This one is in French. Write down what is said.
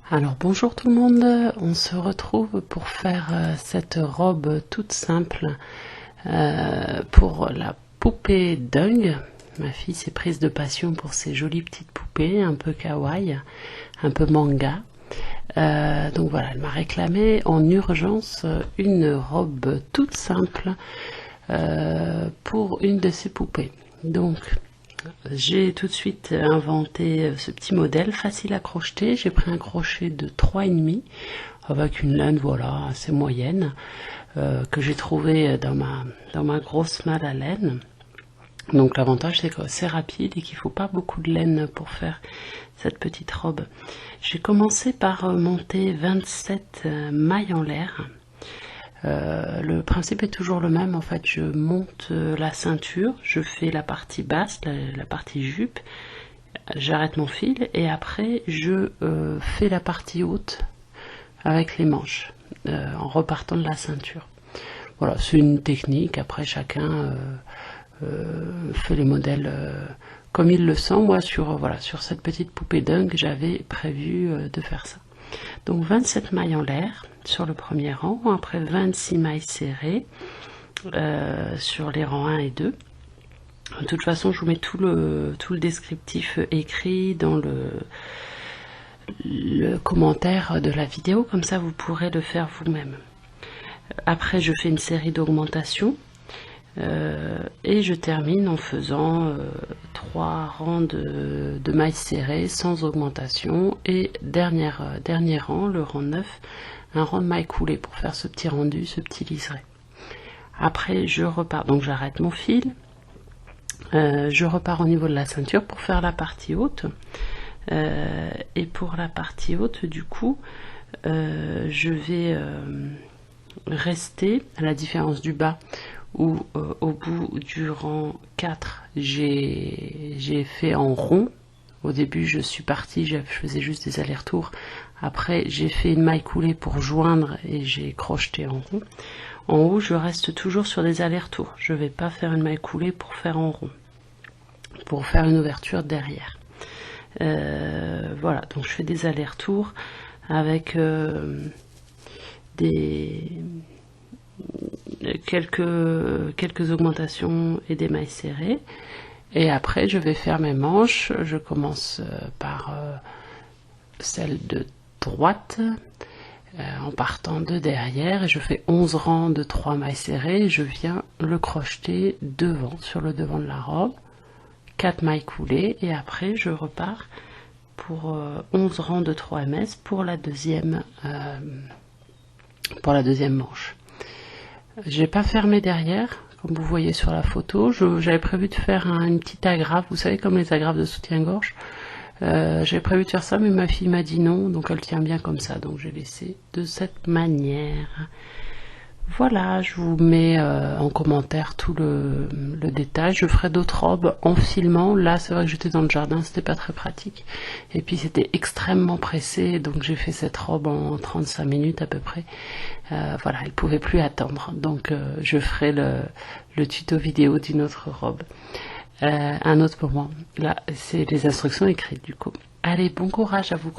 Alors bonjour tout le monde, on se retrouve pour faire cette robe toute simple pour la poupée Dung. Ma fille s'est prise de passion pour ces jolies petites poupées, un peu kawaii, un peu manga. Donc voilà, elle m'a réclamé en urgence une robe toute simple pour une de ses poupées. Donc j'ai tout de suite inventé ce petit modèle facile à crocheter. J'ai pris un crochet de 3,5 avec une laine voilà assez moyenne que j'ai trouvé dans ma grosse malle à laine. Donc l'avantage c'est que c'est rapide et qu'il ne faut pas beaucoup de laine pour faire cette petite robe. J'ai commencé par monter 27 mailles en l'air. Le principe est toujours le même, en fait je monte la ceinture, je fais la partie basse, la partie jupe, j'arrête mon fil et après je fais la partie haute avec les manches en repartant de la ceinture. Voilà, c'est une technique, après chacun fait les modèles comme il le sent. Moi sur cette petite poupée Dung j'avais prévu de faire ça. Donc 27 mailles en l'air sur le premier rang, après 26 mailles serrées sur les rangs 1 et 2. De toute façon je vous mets tout le descriptif écrit dans le commentaire de la vidéo, comme ça vous pourrez le faire vous-même. Après je fais une série d'augmentations et je termine en faisant 3 rangs de mailles serrées sans augmentation et dernier rang, le rang 9, un rang de mailles coulées pour faire ce petit rendu, ce petit liseré. Après je repars, donc j'arrête mon fil, je repars au niveau de la ceinture pour faire la partie haute et pour la partie haute du coup je vais rester à la différence du bas où au bout du rang 4 j'ai fait en rond. Au début je suis partie, je faisais juste des allers-retours, après j'ai fait une maille coulée pour joindre et j'ai crocheté en rond. En haut je reste toujours sur des allers-retours, je ne vais pas faire une maille coulée pour faire en rond, pour faire une ouverture derrière. Voilà, donc je fais des allers-retours avec quelques augmentations et des mailles serrées, et après je vais faire mes manches. Je commence par celle de droite en partant de derrière et je fais 11 rangs de 3 mailles serrées et je viens le crocheter devant, sur le devant de la robe, 4 mailles coulées, et après je repars pour 11 rangs de 3 ms pour la deuxième manche. J'ai pas fermé derrière comme vous voyez sur la photo. J'avais prévu de faire une petite agrafe, vous savez, comme les agrafes de soutien-gorge. J'avais prévu de faire ça, mais ma fille m'a dit non, donc elle tient bien comme ça, donc j'ai laissé de cette manière. Voilà, je vous mets en commentaire tout le détail. Je ferai d'autres robes en filmant. Là c'est vrai que j'étais dans le jardin, c'était pas très pratique, et puis c'était extrêmement pressé, donc j'ai fait cette robe en 35 minutes à peu près. Voilà, elle pouvait plus attendre, donc je ferai le tuto vidéo d'une autre robe un autre moment. Là c'est les instructions écrites du coup. Allez, bon courage à vous.